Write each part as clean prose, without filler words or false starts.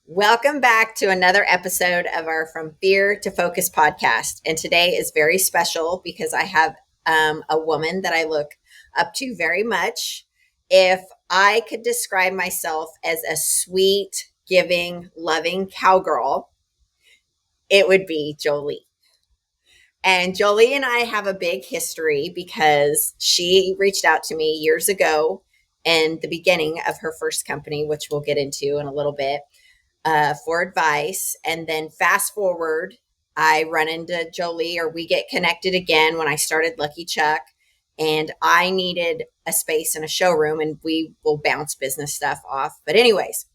Welcome back to another episode of our From Fear to Focus podcast. And today is very special because I have a woman that I look up to very much. If I could describe myself as a sweet, giving, loving cowgirl, it would be Jolie. And Jolie and I have a big history because she reached out to me years ago in the beginning of her first company, which we'll get into in a little bit for advice. And then fast forward, I run into Jolie or we get connected again when I started Lucky Chuck. And I needed a space in a showroom and we will bounce business stuff off. But, anyways,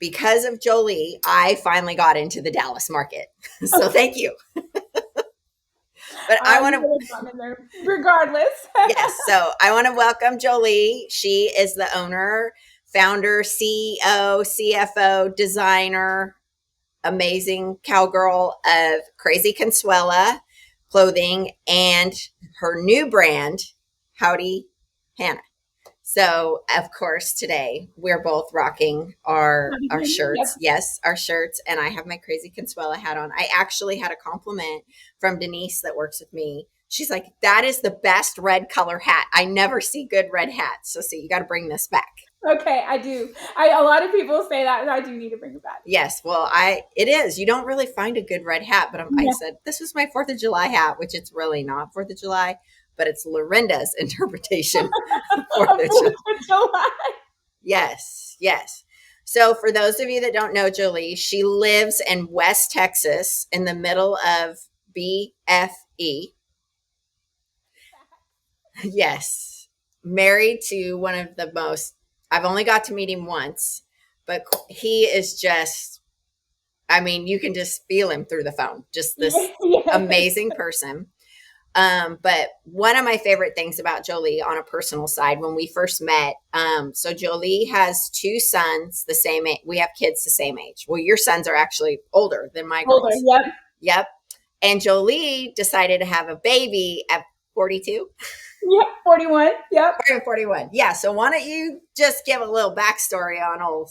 because of Jolie, I finally got into the Dallas market. So, thank you. But I want to, regardless. Yes. So I want to welcome Jolie. She is the owner, founder, CEO, CFO, designer, amazing cowgirl of Crazy Consuela clothing and her new brand, Howdy Hanny. So, of course, today we're both rocking our shirts. Yep. Yes, our shirts. And I have my Crazy Consuela hat on. I actually had a compliment from Denise that works with me. She's like, that is the best red color hat. I never see good red hats. So, see, you got to bring this back. Okay, I do. A lot of people say that, and I do need to bring it back. Yes, well, it is. You don't really find a good red hat, but I said, this was my 4th of July hat, which it's really not 4th of July, but it's Lorinda's interpretation of 4th of July. Yes, yes. So for those of you that don't know Jolie, she lives in West Texas in the middle of BFE. Yes. Married to one of the most, I've only got to meet him once, but he is just, I mean, you can just feel him through the phone. Just this amazing person. But one of my favorite things about Jolie on a personal side, when we first met, so Jolie has 2 sons the same age. We have kids the same age. Well, your sons are actually older than my girls. Yep. Yep. And Jolie decided to have a baby at 42. Yep, 41. Yep. 41. Yeah. So why don't you just give a little backstory on old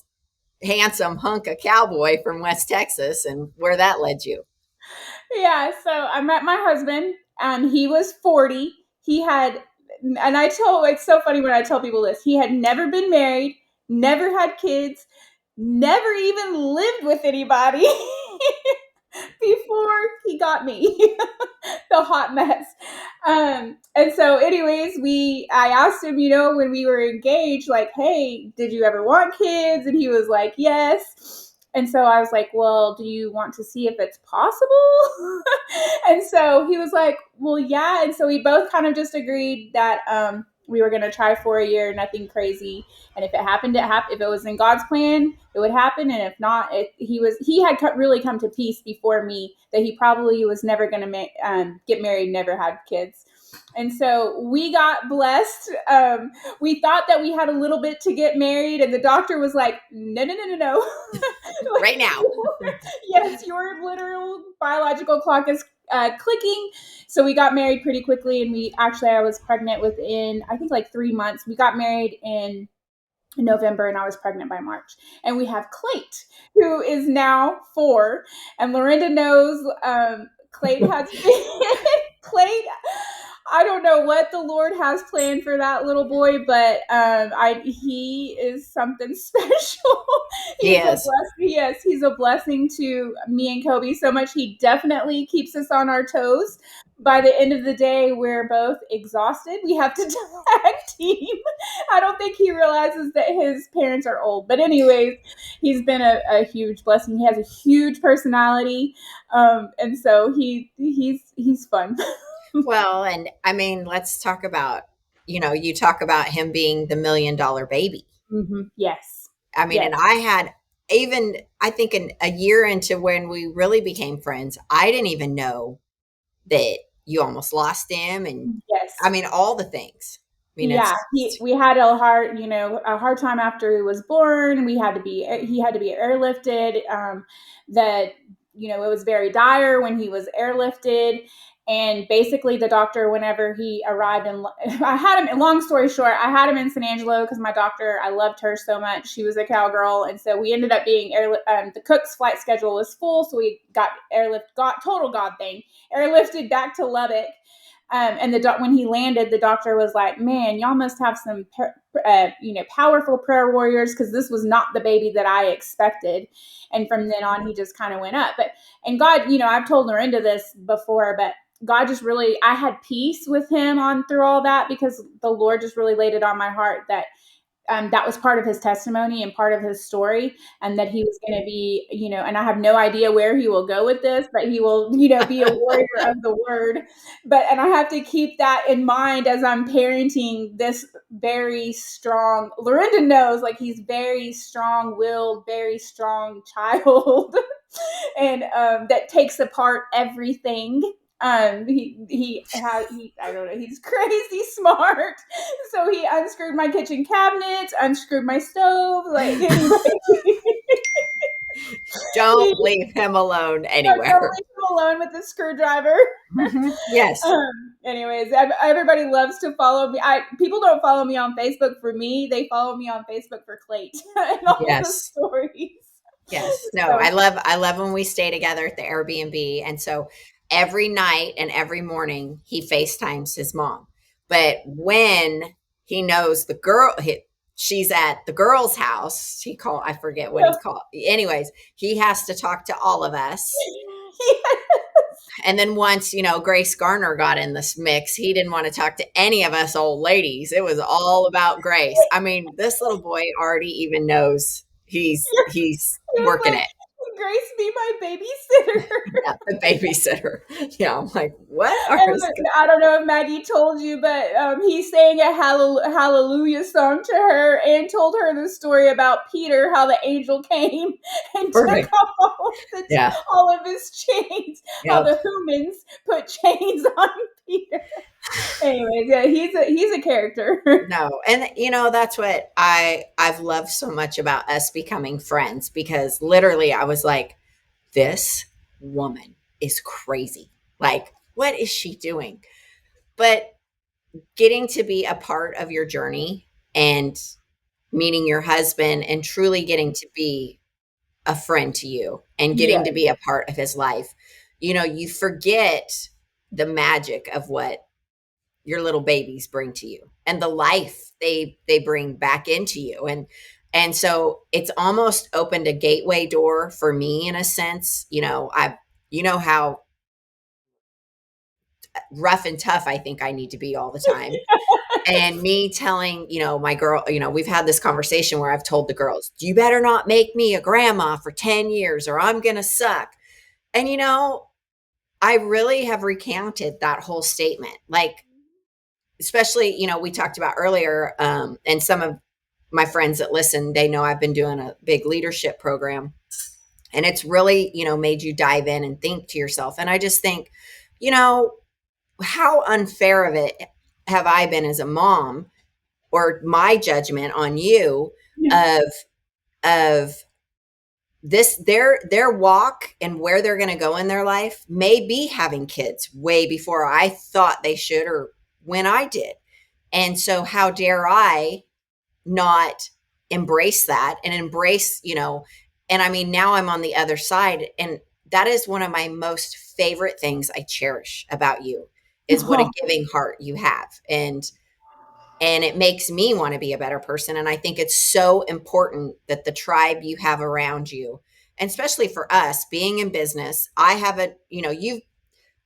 handsome hunk of cowboy from West Texas and where that led you? Yeah. So I met my husband. He was 40. He had, and it's so funny when I tell people this, he had never been married, never had kids, never even lived with anybody before he got me. The hot mess. And so anyways, I asked him, when we were engaged, like, hey, did you ever want kids? And he was like, yes. And so I was like, well, do you want to see if it's possible? And so he was like, well, yeah. And so we both kind of just agreed that we were going to try for a year, nothing crazy. And if it happened, it happened. If it was in God's plan, it would happen. And if not, he had really come to peace before me that he probably was never going to get married, never had kids. And so we got blessed. We thought that we had a little bit to get married, and the doctor was like, no. Like, right now. Yes, your literal biological clock is clicking. So we got married pretty quickly, and I was pregnant within, I think, like 3 months. We got married in November, and I was pregnant by March. And we have Clayte, who is now 4, and Lorinda knows Clayte has been Clayte. I don't know what the Lord has planned for that little boy, but he is something special. Yes, he's a blessing to me and Kobe so much. He definitely keeps us on our toes. By the end of the day, we're both exhausted. We have to tag team. I don't think he realizes that his parents are old. But anyways, he's been a huge blessing. He has a huge personality. And so he's fun. Well, and I mean, let's talk about, you talk about him being the $1 million baby. Mm-hmm. Yes. I mean, yes. And I had I think a year into when we really became friends, I didn't even know that you almost lost him. And yes, I mean, all the things. I mean, yeah, we had a hard time after he was born. He had to be airlifted. It was very dire when he was airlifted. And basically, the doctor, whenever he arrived, and I had him, long story short, I had him in San Angelo because my doctor, I loved her so much. She was a cowgirl. And so we ended up being the cook's flight schedule was full. So we got total God thing, airlifted back to Lubbock. And when he landed, the doctor was like, "Man, y'all must have some, powerful prayer warriors, because this was not the baby that I expected." And from then on, he just kind of went up. And God, I've told Lorinda this before, but God just really, I had peace with him on through all that, because the Lord just really laid it on my heart that that was part of his testimony and part of his story, and that he was going to be, and I have no idea where he will go with this, but he will, be a warrior of the word. And I have to keep that in mind as I'm parenting this very strong, Lorinda knows, like, he's very strong willed, very strong child. And that takes apart everything. I don't know, he's crazy smart. So he unscrewed my kitchen cabinets, unscrewed my stove, like, anyway. Don't leave him alone Don't leave anywhere. him alone with the screwdriver. Yes. Anyways, everybody loves to follow me. People don't follow me on Facebook for me; they follow me on Facebook for Clayte and all the Yes. stories. Yes. No, So, I love when we stay together at the Airbnb. And so every night and every morning he FaceTimes his mom. But when he knows she's at the girl's house, I forget what he called. Anyways, he has to talk to all of us. And then once, Grace Garner got in this mix, he didn't want to talk to any of us old ladies. It was all about Grace. I mean, this little boy already even knows he's he was working like, it. "Grace, be my babysitter." Yeah, the babysitter. Yeah, I'm like, what are And I don't know if Maggie told you, but he sang a hallelujah song to her and told her the story about Peter, how the angel came and took perfect? off Yeah. all of his chains, how Yep. the humans put chains on Peter. Anyways, yeah, he's a character. No, and that's what I've loved so much about us becoming friends, because literally I was like, this woman is crazy. Like, what is she doing? But getting to be a part of your journey and meeting your husband and truly getting to be a friend to you and getting to Yes, be a part of his life, you forget the magic of what your little babies bring to you and the life they bring back into you. And so it's almost opened a gateway door for me in a sense. How rough and tough I think I need to be all the time. And me telling, my girl, we've had this conversation where I've told the girls, you better not make me a grandma for 10 years or I'm going to suck. And, I really have recounted that whole statement. Like, especially, we talked about earlier, and some of my friends that listen, they know I've been doing a big leadership program. And it's really, made you dive in and think to yourself. And I just think, how unfair of it have I been as a mom, or my judgment on you of of this their walk and where they're going to go in their life may be having kids way before I thought they should, or when I did. And so how dare I not embrace that and embrace, and I mean, now I'm on the other side, and that is one of my most favorite things I cherish about you, is what a giving heart you have. And it makes me want to be a better person. And I think it's so important that the tribe you have around you, and especially for us being in business, I have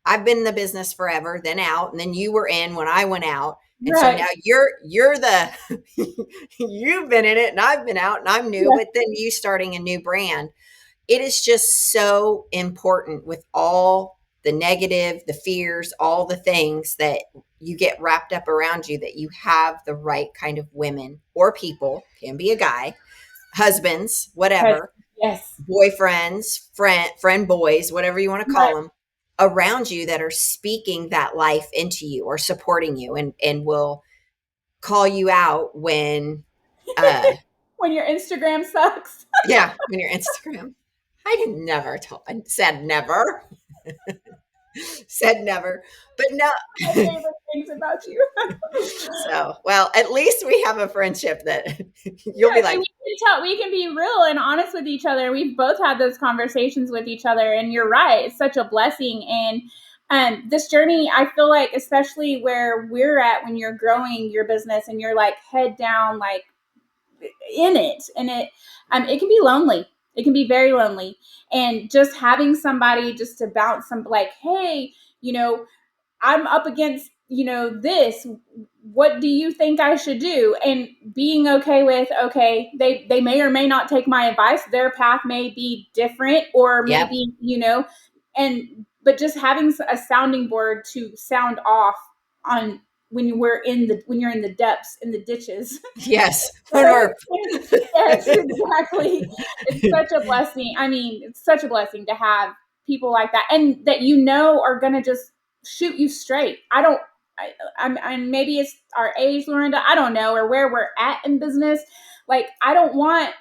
I've been in the business forever, then out, and then you were in when I went out. And so now right. you're the you've been in it and I've been out and I'm new, Yeah. but then you starting a new brand. It is just so important, with all the negative, the fears, all the things that you get wrapped up around you, that you have the right kind of women or people, can be a guy, husbands, Yes. whatever, Yes. boyfriends, friend boys, whatever you want to Right. call them, around you that are speaking that life into you or supporting you, and will call you out when When your Instagram sucks. yeah, when your Instagram. I said never. Said never, but no. My favorite things about you. So, well, at least we have a friendship that you'll be Yes, like, and we can tell, we can be real and honest with each other. We've both had those conversations with each other, and you're right. It's such a blessing. And this journey, I feel like, especially where we're at when you're growing your business and you're like head down, like in it, and it can be lonely. It can be very lonely, and just having somebody just to bounce some, like, hey, you know, I'm up against, this. What do you think I should do? And being okay with, okay, they may or may not take my advice. Their path may be different, or yep, maybe, and but just having a sounding board to sound off on when you're in the depths, in the ditches. yes, when we're, Yes, exactly. It's such a blessing. I mean, it's such a blessing to have people like that, and that are going to just shoot you straight. I don't. I'm maybe it's our age, Lorinda. I don't know, or where we're at in business. Like, I don't want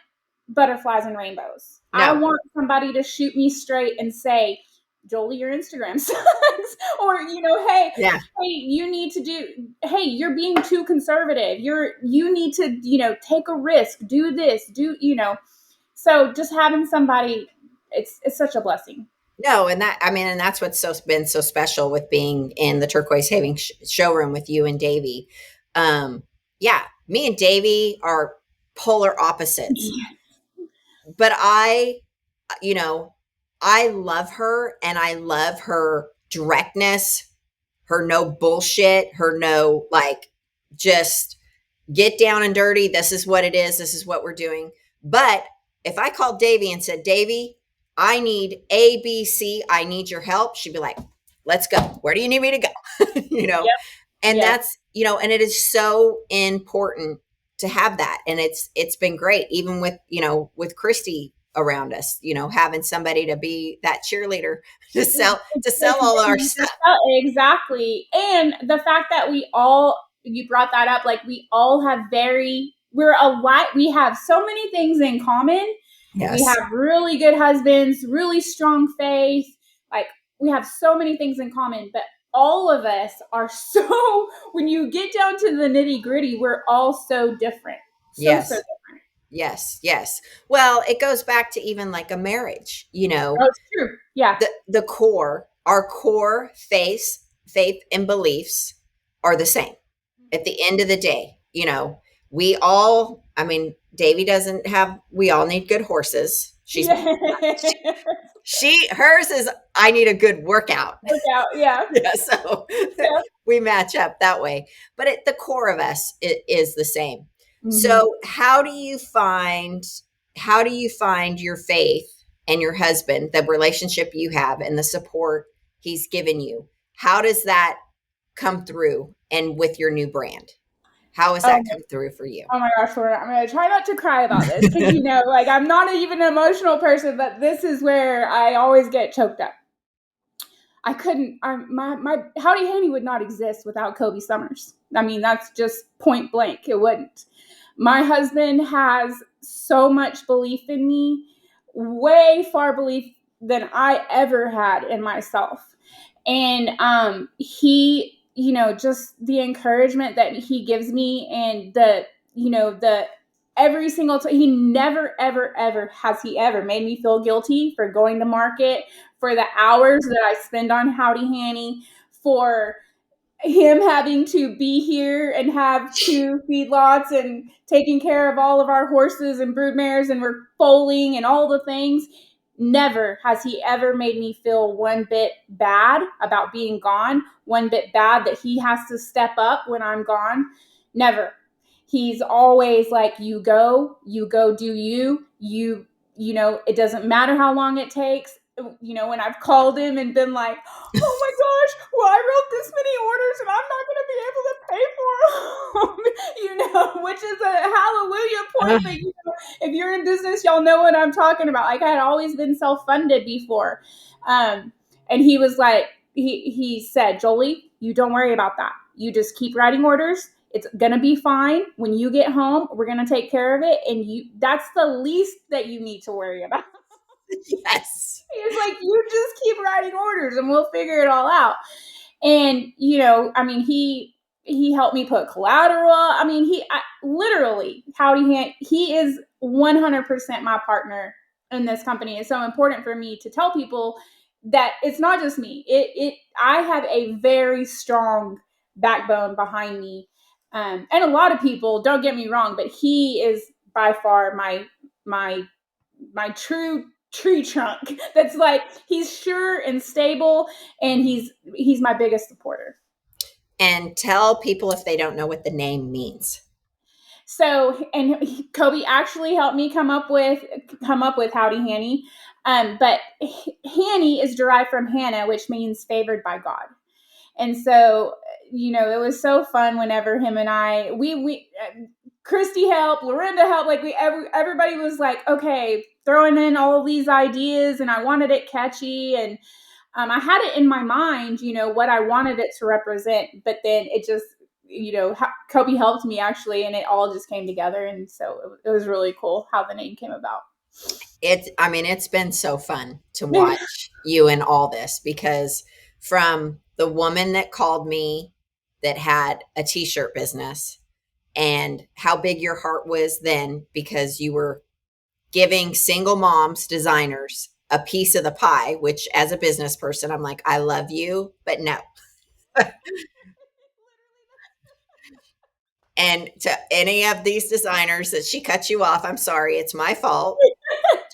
butterflies and rainbows. I no, want somebody to shoot me straight and say, Jolie, your Instagram sucks. Or, hey, yeah, you need to do, hey, you're being too conservative. You need to, take a risk, do this, so just having somebody, it's such a blessing. no, and that, I mean, and that's what's been so special with being in the Turquoise Having showroom with you and Davy. Yeah, me and Davy are polar opposites, but you know, I love her, and I love her directness, her no bullshit, her no like, just get down and dirty. This is what it is. This is what we're doing. But if I called Davy and said, Davy, I need A, B, C, I need your help, she'd be like, let's go. Where do you need me to go? Yep. And Yes. that's, and it is so important to have that. And it's been great, even with, with Christy around us, having somebody to be that cheerleader to sell all our stuff. Exactly. And the fact that you brought that up, like, we all have we're a lot, we have so many things in common. We Yes. have really good husbands, really strong faith. Like, we have so many things in common, but all of us are so, when you get down to the nitty gritty, we're all so different. So Yes. different. Yes, yes. Well, it goes back to even like a marriage, Oh, it's true. Yeah. our core faith and beliefs are the same. At the end of the day, we all, I mean, Davy doesn't have, we all need good horses. Yeah. Hers is, I need a good workout. Workout. Yeah. Yeah, so Yeah. we match up that way. But at the core of us, it is the same. Mm-hmm. So how do you find your faith and your husband, the relationship you have and the support he's given you? How does that come through, and with your new brand? How has that Oh, come through for you? oh my gosh, Laura, I'm gonna try not to cry about this because, like, I'm not even an emotional person, but this is where I always get choked up. I couldn't. My Howdy Hanny would not exist without Joli Summers. I mean, that's just point blank. It wouldn't. My husband has so much belief in me, way far belief than I ever had in myself, and he, just the encouragement that he gives me, and the every single time, he never ever ever has he ever made me feel guilty for going to market, for the hours that I spend on Howdy Hanny, for him having to be here and have two feedlots and taking care of all of our horses and broodmares, and we're foaling and all the things. Never has he ever made me feel one bit bad about being gone, one bit bad that he has to step up when I'm gone. Never. He's always like, you go do it doesn't matter how long it takes. When I've called him and been like, oh my gosh, well, I wrote this many orders and I'm not going to be able to pay for them, which is a hallelujah point. But, if you're in business, y'all know what I'm talking about. Like, I had always been self-funded before. And he was like, he said, Jolie, you don't worry about that. You just keep writing orders. It's going to be fine. When you get home, we're going to take care of it. And that's the least that you need to worry about. Yes. He's like, you just keep writing orders and we'll figure it all out. And, you know, I mean, he helped me put collateral. I mean, literally, Howdy Hanny, he is 100% my partner in this company. It's so important for me to tell people that it's not just me. I have a very strong backbone behind me. And a lot of people, don't get me wrong, but he is by far my my true tree trunk. That's like, he's sure and stable, and he's my biggest supporter. And tell people if they don't know what the name means. So, and Kobe actually helped me come up with Howdy Hanny. But Hanny is derived from Hannah, which means favored by God. And so, you know, it was so fun whenever him and I, we Christy helped, Lorinda helped, like everybody was like, okay, throwing in all of these ideas, and I wanted it catchy, and I had it in my mind, you know, what I wanted it to represent, but then it just, you know, Kobe helped me actually, and it all just came together, and so it was really cool how the name came about. I mean, it's been so fun to watch you in all this because from the woman that called me that had a t-shirt business and how big your heart was then because you were giving single moms designers a piece of the pie, which as a business person, I'm like, I love you, but no. And to any of these designers that she cut you off, I'm sorry, it's my fault.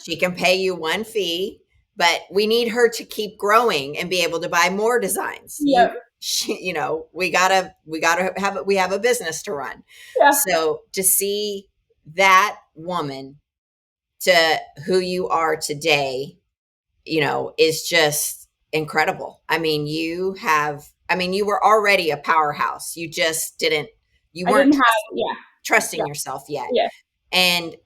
She can pay you one fee, but we need her to keep growing and be able to buy more designs. Yep. You know, we have a business to run. Yeah. So to see that woman to who you are today, you know, is just incredible. I mean, you were already a powerhouse. You just didn't, you I weren't didn't have, yeah. trusting Yeah. yourself yet. Yeah. And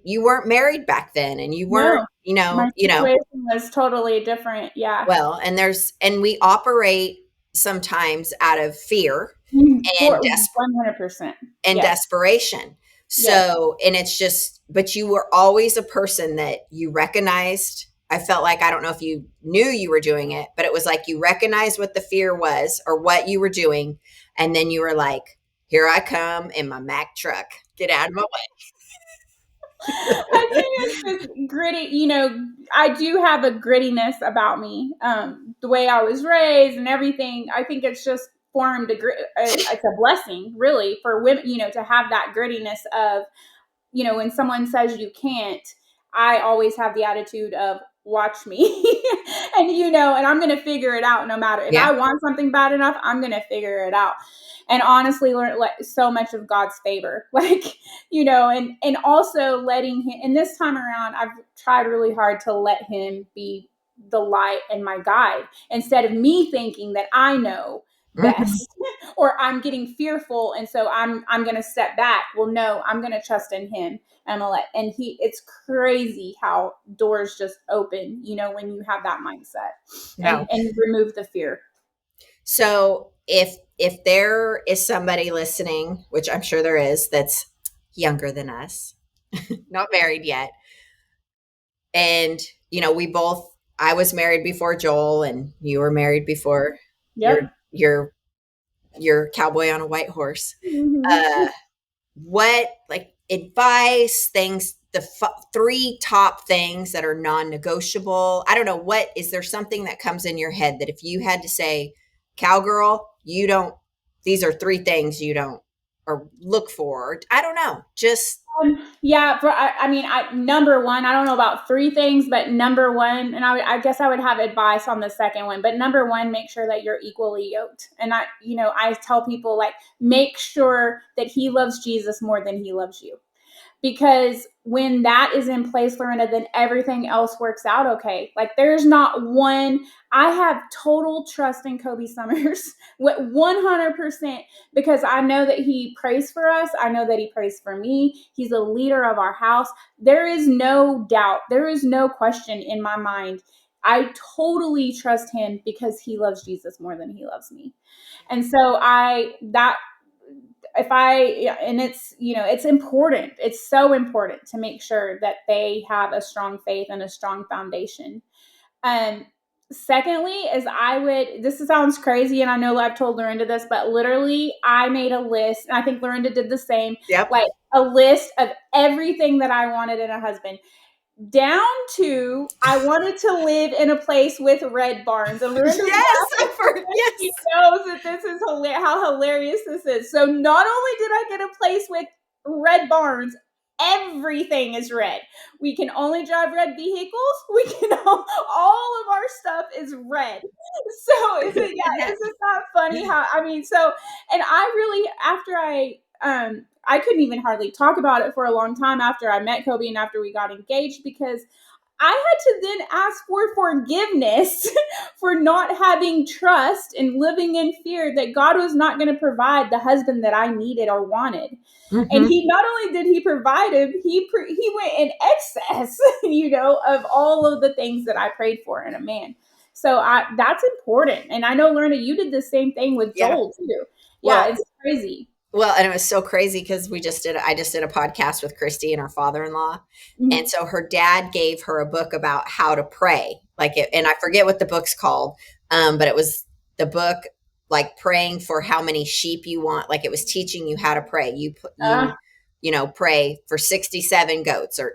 you weren't married back then and you weren't, No, my you know, situation was totally different. Yeah. well, and we operate sometimes out of fear and For 100%. Yes. desperation. Yes. So, and it's just, but you were always a person that you recognized. I felt like, I don't know if you knew you were doing it, but it was like you recognized what the fear was or what you were doing. And then you were like, here I come in my Mack truck. Get out of my I think it's just gritty. You know, I do have a grittiness about me. The way I was raised and everything. I think it's just formed it's a blessing, really, for women. You know, to have that grittiness of, you know, when someone says you can't, I always have the attitude of watch me. And, you know, and I'm going to figure it out no matter if yeah. I want something bad enough, I'm going to figure it out. And honestly learned like so much of God's favor, like, you know, and also letting him, and this time around I've tried really hard to let him be the light and my guide instead of me thinking that I know Mhm. best or I'm getting fearful, and so I'm going to step back. Well, no, I'm going to trust in him. I'm gonna let, and it's crazy how doors just open, you know, when you have that mindset No. and remove the fear. So if there is somebody listening, which I'm sure there is, that's younger than us, not married yet, and you know, I was married before Joel, and you were married before your Yep. your your cowboy on a white horse. Mm-hmm. Uh, what like advice, things, the three top things that are non-negotiable? I don't know. What is there something that comes in your head that if you had to say, cowgirl, you don't, these are three things you don't or look for? I don't know. Just Yeah, I mean, number one, I don't know about three things, but number one, and I guess I would have advice on the second one, but number one, make sure that you're equally yoked. And you know, I tell people like, make sure that he loves Jesus more than he loves you, because when that is in place, Lorena, then everything else works out okay. Like there's not one. I have total trust in Kobe Summers, 100%, because I know that he prays for us. I know that he prays for me. He's a leader of our house. There is no doubt. There is no question in my mind. I totally trust him because he loves Jesus more than he loves me. And so if I, and it's, it's important. It's so important to make sure that they have a strong faith and a strong foundation. Um, Secondly, is this sounds crazy, and I know I've told Lorinda this, but literally I made a list, and I think Lorinda did the same, Yep. like a list of everything that I wanted in a husband, down to I wanted to live in a place with red barns. And Lorinda's Yes, laughing because she knows that this is how hilarious this is. So not only did I get a place with red barns, everything is red. We can only drive red vehicles. We can all of our stuff is red. So isn't that funny how and I really I couldn't even hardly talk about it for a long time after I met Kobe and after we got engaged, because I had to then ask for forgiveness for not having trust and living in fear that God was not going to provide the husband that I needed or wanted. Mm-hmm. And he not only did he provide him, he went in excess, of all of the things that I prayed for in a man. So that's important. And I know, Lorna, you did the same thing with Joel too. Yeah, it's crazy. Well, and it was so crazy because I just did a podcast with Christy and her father-in-law. Mm-hmm. And so her dad gave her a book about how to pray. And I forget what the book's called. But it was the book, like praying for how many sheep you want. Like it was teaching you how to pray. You pray for 67 goats and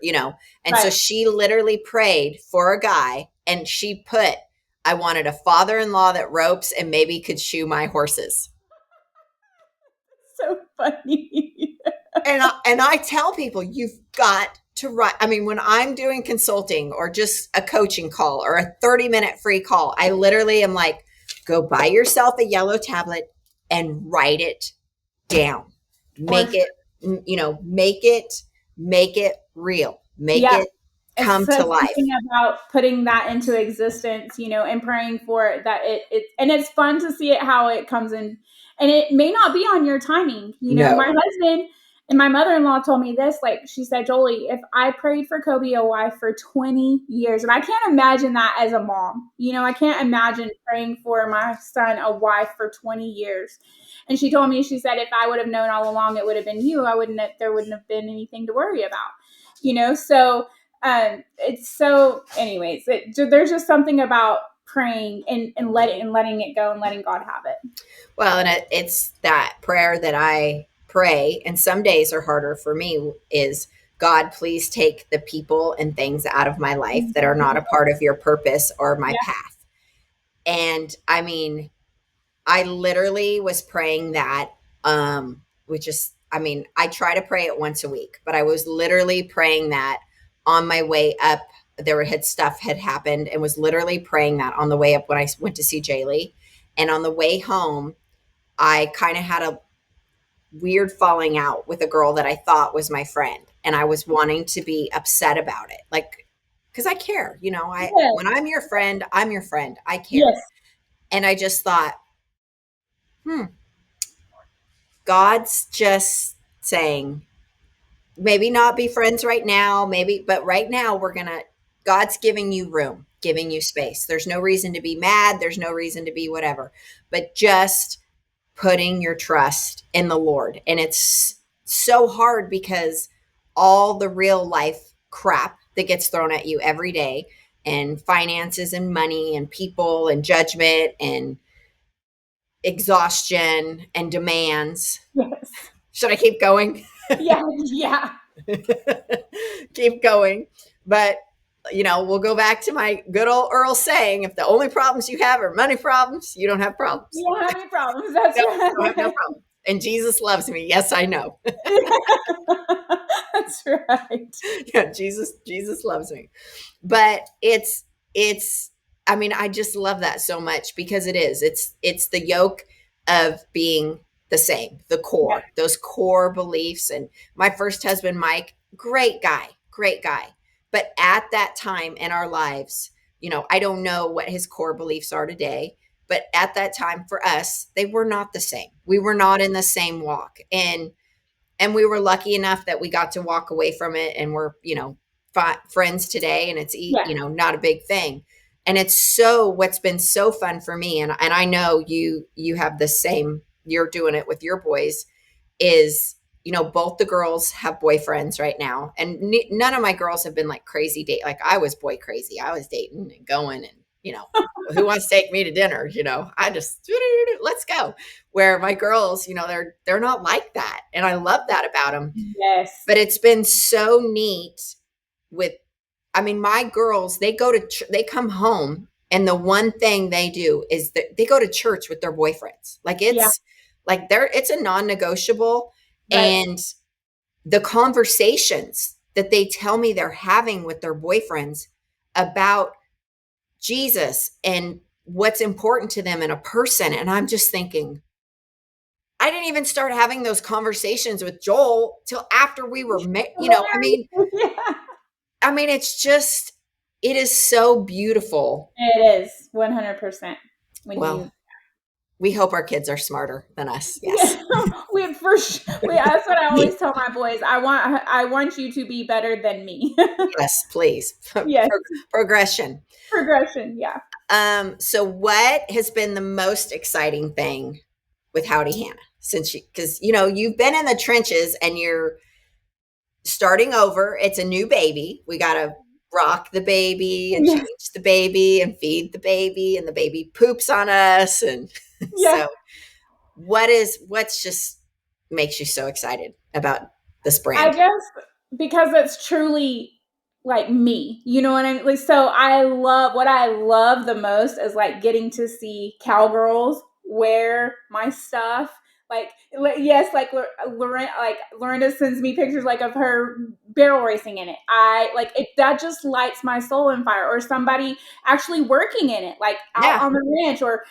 right. So she literally prayed for a guy, and she put, I wanted a father-in-law that ropes and maybe could shoe my horses. So funny. and I tell people, you've got to write. I mean, when I'm doing consulting or just a coaching call or a 30-minute free call, I literally am like, go buy yourself a yellow tablet and write it down. Make it real. Make it come to life. About putting that into existence, and praying for it, that and it's fun to see it, how it comes in. And it may not be on your timing. No. My husband and my mother-in-law told me this, like she said, Jolie, if I prayed for Kobe a wife for 20 years, and I can't imagine that as a mom, I can't imagine praying for my son a wife for 20 years. And she told me, she said, if I would have known all along, it would have been you. There wouldn't have been anything to worry about, so it's so anyways, there's just something about praying and letting it go and letting God have it. Well, and it's that prayer that I pray, and some days are harder for me, is God, please take the people and things out of my life that are not a part of your purpose or my path. And I mean, I literally was praying that, which is, I mean, I try to pray it once a week, but I was literally praying that on my way up. Stuff had happened, and was literally praying that on the way up when I went to see Jolie. And on the way home, I kind of had a weird falling out with a girl that I thought was my friend. And I was wanting to be upset about it. Like, because I care, when I'm your friend, I'm your friend. I care. Yes. And I just thought, God's just saying, maybe not be friends right now, but right now God's giving you room, giving you space. There's no reason to be mad. There's no reason to be whatever, but just putting your trust in the Lord. And it's so hard because all the real life crap that gets thrown at you every day, and finances and money and people and judgment and exhaustion and demands. Yes. Should I keep going? Yeah. Keep going. But, we'll go back to my good old Earl saying, if the only problems you have are money problems, you don't have problems. You don't have any problems. That's right. You don't have no problems. And Jesus loves me. Yes, I know. That's right. Yeah, Jesus loves me. But it's, I mean, I just love that so much, because it's the yoke of being the same, the core, those core beliefs. And my first husband, Mike, great guy. But at that time in our lives, I don't know what his core beliefs are today, but at that time for us, they were not the same. We were not in the same walk. And we were lucky enough that we got to walk away from it, and we're, friends today, and it's, not a big thing. And it's what's been so fun for me. And I know you have the same, you're doing it with your boys, is, both the girls have boyfriends right now, and none of my girls have been like crazy date. Like I was boy crazy. I was dating and going, and who wants to take me to dinner? I just let's go. Where my girls, they're not like that, and I love that about them. Yes. But it's been so neat with, I mean, my girls, they come home, and the one thing they do is that they go to church with their boyfriends. Like Yeah. it's a non-negotiable. Right. And the conversations that they tell me they're having with their boyfriends about Jesus and what's important to them in a person. And I'm just thinking, I didn't even start having those conversations with Joel till after we were, I mean, Yeah. it's just, it is so beautiful. It is 100%. When Well, we hope our kids are smarter than us. Yes. yeah, that's what I always tell my boys. I want you to be better than me. Yes, please. Yes, Progression. progression. Yeah. So what has been the most exciting thing with Howdy Hannah since because you've been in the trenches and you're starting over. It's a new baby. We got to rock the baby and Yeah. change the baby and feed the baby, and the baby poops on us. And Yeah. so what's just makes you so excited about this I brand? guess because it's truly like me, you know what I mean? Like, so what I love the most is like getting to see cowgirls wear my stuff. Yes, like Lorena sends me pictures like of her barrel racing in it. I like it, that just lights my soul on fire. Or somebody actually working in it, like out Yeah. on the ranch, or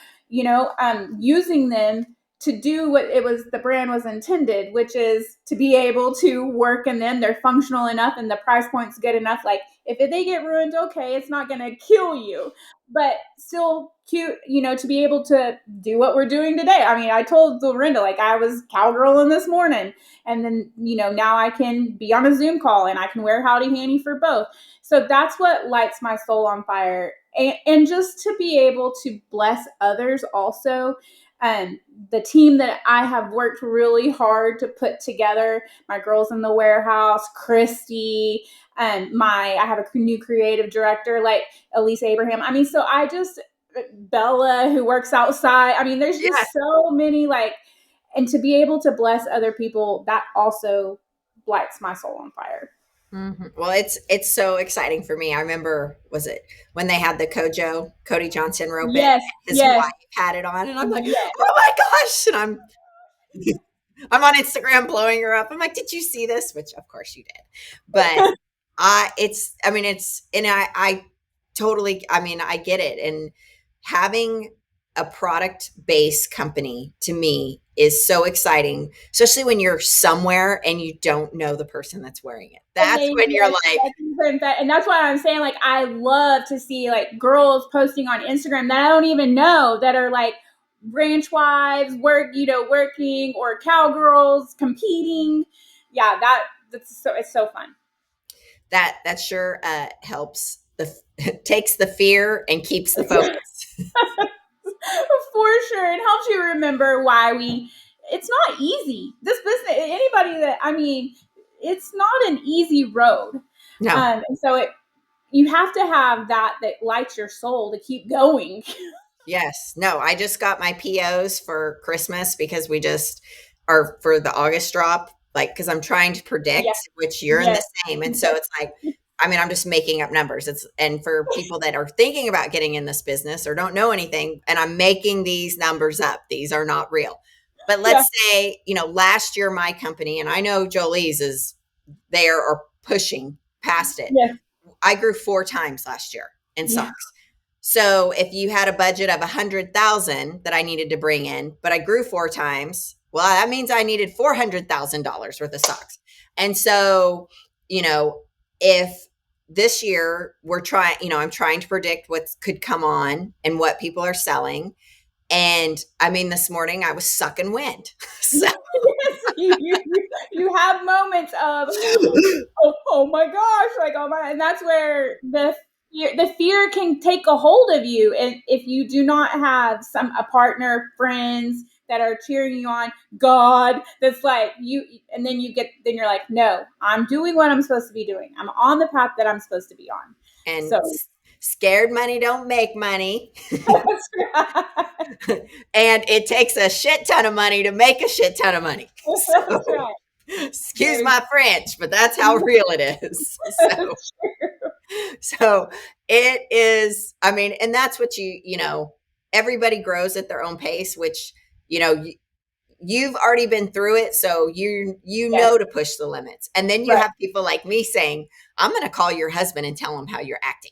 using them to do what the brand was intended, which is to be able to work in them. They're functional enough and the price point's good enough. Like if they get ruined, okay, it's not going to kill you, but still cute, to be able to do what we're doing today. I mean, I told Dorinda, like I was cowgirling this morning, and then, now I can be on a Zoom call and I can wear Howdy Hanny for both. So that's what lights my soul on fire. And just to be able to bless others also. And the team that I have worked really hard to put together, my girls in the warehouse, Christy, and I have a new creative director like Elise Abraham. I mean, so I just, Bella who works outside. I mean, there's Yeah. just so many and to be able to bless other people, that also lights my soul on fire. Well, it's so exciting for me. I remember, was it when they had the Cody Johnson rope it, Yes, his wife yes, had it on, and I'm like, yes. oh my gosh! And I'm on Instagram blowing her up. I'm like, did you see this? Which of course you did, but I totally, I get it. And having a product based company to me is so exciting, especially when you're somewhere and you don't know the person that's wearing it. That's when you're like, And that's why I'm saying, like, I love to see like girls posting on Instagram that I don't even know, that are like ranch wives, working, or cowgirls competing. Yeah, it's so fun. that sure helps the takes the fear and keeps the focus. For sure. It helps you remember why it's not easy. This business, anybody that, I mean, it's not an easy road. No. And so you have to have that lights your soul to keep going. Yes. No, I just got my POs for Christmas because we just are for the August drop, like, because I'm trying to Yeah. predict which you're in the Yes. same. And so it's like, I'm just making up numbers. And for people that are thinking about getting in this business or don't know anything, and I'm making these numbers up, these are not real. But Yeah. let's say, last year, my company, and I know Jolie's is there or pushing past it. Yeah. I grew 4 times last year in Yeah. socks. So if you had a budget of 100,000 that I needed to bring in, but I grew 4 times, well, that means I needed $400,000 worth of stocks. And so, if this year we're trying, I'm trying to predict what could come on and what people are selling. And this morning I was sucking wind. So Yes, you have moments of, oh my gosh, like, oh my, and that's where the fear can take a hold of you. And if you do not have a partner, friends, that are cheering you on, God, that's like you, and then you're like, no, I'm doing what I'm supposed to be doing. I'm on the path that I'm supposed to be on. And So scared money don't make money. that's right. And it takes a shit ton of money to make a shit ton of money. That's So right. excuse Very my French, but that's how real it is. So it is, I mean, and that's what everybody grows at their own pace, which, you've already been through it. So you Yes. know to push the limits. And then you Right. have people like me saying, I'm going to call your husband and tell him how you're acting.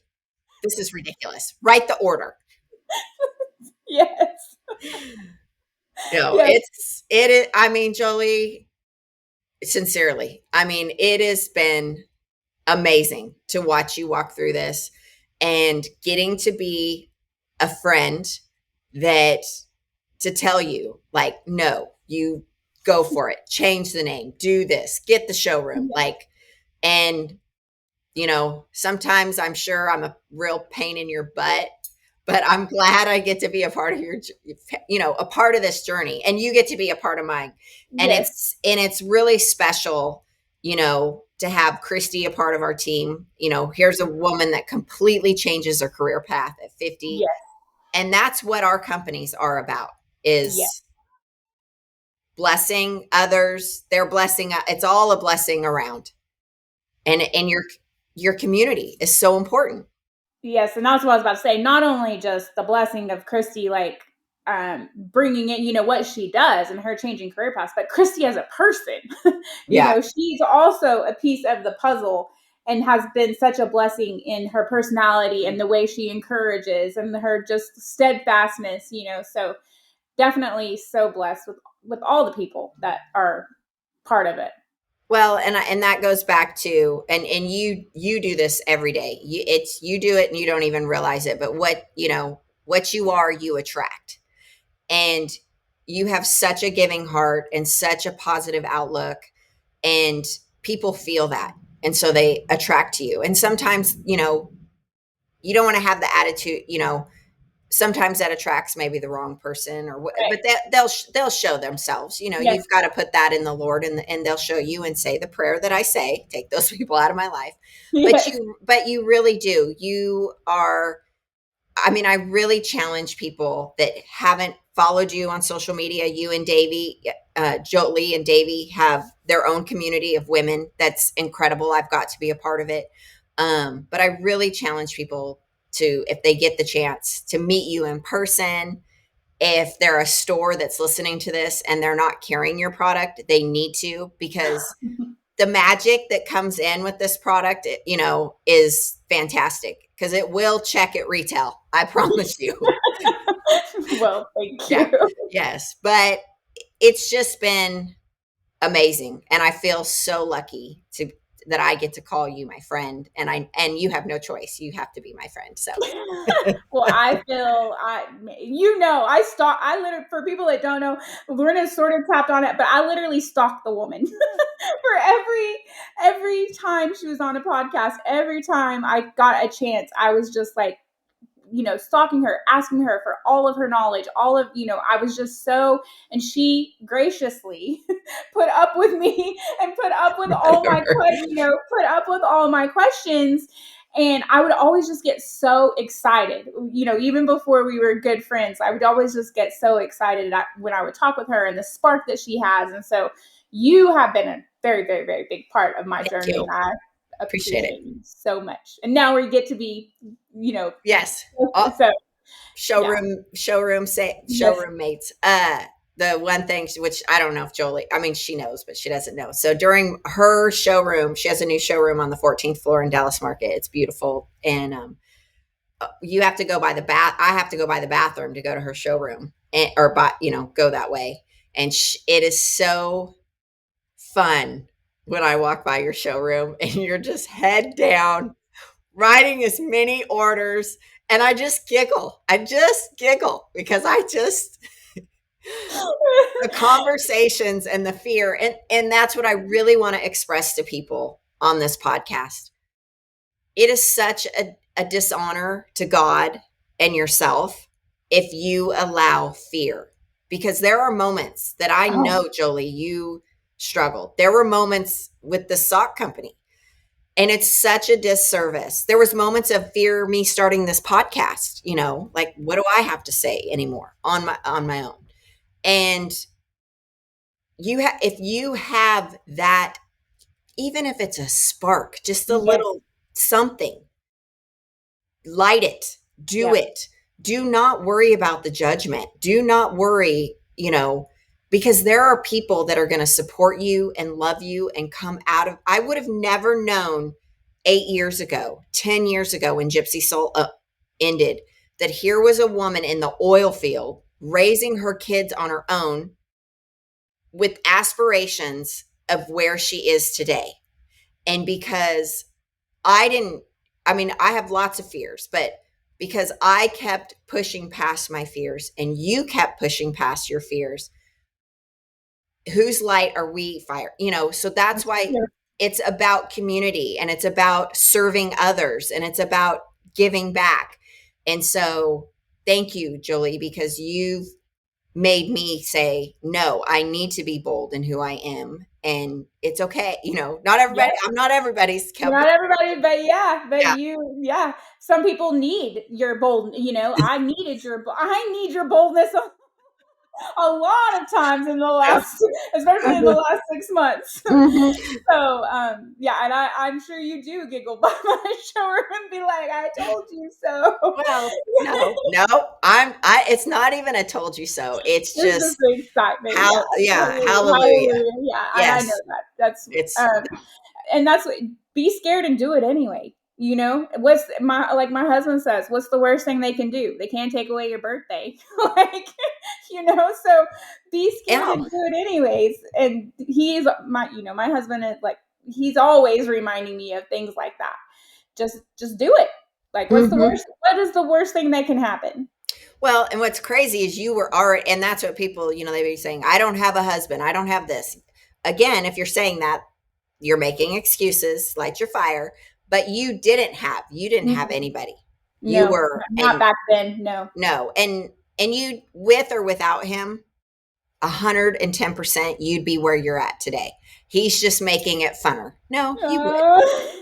This is ridiculous. Write the order. Yes. No, Yes. it is, I mean, Jolie, sincerely, I mean, it has been amazing to watch you walk through this and getting to be a friend that to tell you, like, no, you go for it, change the name, do this, get the showroom. Like, and, sometimes I'm sure I'm a real pain in your butt, but I'm glad I get to be a part of a part of this journey, and you get to be a part of mine. And Yes. it's really special, to have Christy a part of our team. Here's a woman that completely changes her career path at 50. Yes. And that's what our companies are about, Yes. is blessing others. They're blessing. It's all a blessing around. And your community is so important. Yes, and that's what I was about to say. Not only just the blessing of Christy, like bringing in, what she does and her changing career paths, but Christy as a person, Yeah. she's also a piece of the puzzle and has been such a blessing in her personality and the way she encourages and her just steadfastness. So definitely so blessed with all the people that are part of it. Well, and that goes back to, and you do this every day. You do it and you don't even realize it. But what you are, you attract, and you have such a giving heart and such a positive outlook, and people feel that, and so they attract to you. And sometimes you don't want to have the attitude. Sometimes that attracts maybe the wrong person, but Right. that they'll show themselves. Yes. You've got to put that in the Lord, and they'll show you and say the prayer that I say, take those people out of my life. But Yes. you really do. You are, I mean, I really challenge people that haven't followed you on social media. You and Davey, Jolie and Davey have their own community of women. That's incredible. I've got to be a part of it. But I really challenge people to, if they get the chance, to meet you in person. If they're a store that's listening to this and they're not carrying your product, they need to, because the magic that comes in with this product, is fantastic, because it will check at retail. I promise you. Well, thank Yeah. you. Yes. But it's just been amazing. And I feel so lucky that I get to call you my friend, and you have no choice. You have to be my friend. So Well, I literally, for people that don't know, Lorna sort of tapped on it, but I literally stalked the woman for every time she was on a podcast. Every time I got a chance, I was just like, stalking her, asking her for all of her knowledge, I was just so, and she graciously put up with me and put up with all my questions. And I would always just get so excited, even before we were good friends, I would always just get so excited when I would talk with her and the spark that she has. And so you have been a very, very, very big part of my thank journey. you. And I Appreciate it. appreciate you so much. And now we get to be, Yes. so yeah. Yes. Showroom mates. The one thing, which I don't know if Jolie, I mean, she knows, but she doesn't know. So during her showroom, she has a new showroom on the 14th floor in Dallas Market. It's beautiful. And you have to go by the I have to go by the bathroom to go to her showroom, or go that way. And it is so fun when I walk by your showroom and you're just head down writing as many orders, and I just giggle. I just giggle because the conversations and the fear, and that's what I really want to express to people on this podcast. It is such a dishonor to God and yourself if you allow fear. because there are moments that I Oh, know, Jolie, you struggled. There were moments with the sock company, and it's such a disservice. There was moments of fear me starting this podcast, like what do I have to say anymore on my own? And if you have that, even if it's a spark, just a yes. little something, light it, do Yeah. it. Do not worry about the judgment. Do not worry, because there are people that are going to support you and love you and come out of. I would have never known 8 years ago, 10 years ago when Gypsy Soul ended, that here was a woman in the oil field raising her kids on her own with aspirations of where she is today. And because I didn't, I mean, I have lots of fears, but because I kept pushing past my fears and you kept pushing past your fears, whose light are we fire? So that's why Yeah. it's about community, and it's about serving others, and it's about giving back. And so thank you, Jolie, because you've made me say, no, I need to be bold in who I am. And it's okay. Not everybody, Yes. I'm not everybody's cup of Not everybody, but yeah, but yeah. yeah. Some people need your bold. I need your boldness a lot of times in the Yeah. last, especially in the last 6 months. Mhm. So, yeah, and I'm sure you do giggle by my shoulder and be like, "I told you so." Well, no, it's not even a told you so. It's It's just just the excitement, yeah, yeah, totally, hallelujah. hallelujah, yeah, and I know Yes, that. That's it's um, and that's what, be scared and do it anyway. What's my husband says, what's the worst thing they can do? They can't take away your birthday. Like, so be scared yeah. and do it anyways. And my husband is like, he's always reminding me of things like that. Just do it. Like, Mhm. what is the worst thing that can happen? Well, and what's crazy is you were already, and that's what people, they be saying, I don't have a husband, I don't have this. Again, if you're saying that, you're making excuses, light your fire, but you didn't have Mm-mm. anybody. You No, were, not and back then. No. no, and you, with or without him, 110%, you'd be where you're at today. He's just making it funner. No, you would. Uh,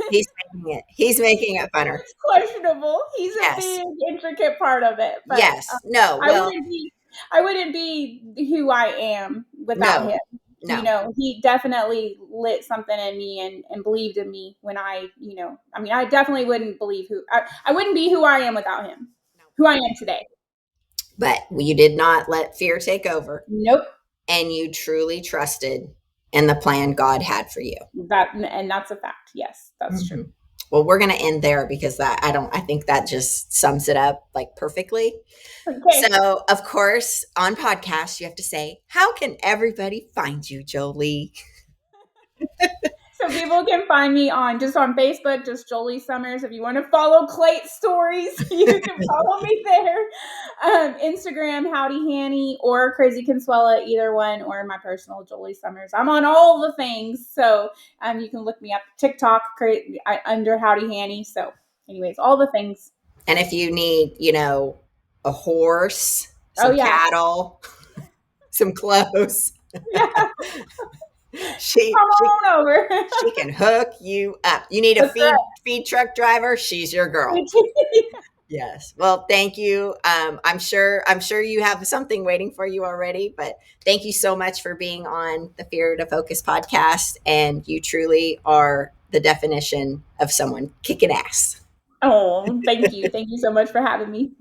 He's making it funner. it's questionable. He's a Yes. big intricate part of it, but Yes. No. I Well, wouldn't be I wouldn't be who I am without no. him. No. He definitely lit something in me and believed in me when I mean, I definitely wouldn't believe I wouldn't be who I am without him. No. Who I am today. But you did not let fear take over, Nope. and you truly trusted in the plan God had for you. And that's a fact. Yes, that's true. Mhm. Well, we're going to end there because I think that just sums it up like perfectly. Okay. So, of course, on podcasts, you have to say, how can everybody find you, Jolie? So people can find me on Facebook, just Joli Summers. If you want to follow Clayte stories, you can follow me there. Instagram, Howdy Hanny, or Crazy Consuela, either one, or my personal Joli Summers. I'm on all the things, so you can look me up. TikTok, under Howdy Hanny. So, anyways, all the things. And if you need, a horse, Oh some yeah, cattle, some clothes, yeah. she Come she on over. she can hook you up. You need a That's feed truck driver, she's your girl. right. Yes. Well, thank you. I'm sure you have something waiting for you already, but thank you so much for being on the Fear to Focus podcast. And you truly are the definition of someone kicking ass. Oh, thank you. Thank you so much for having me.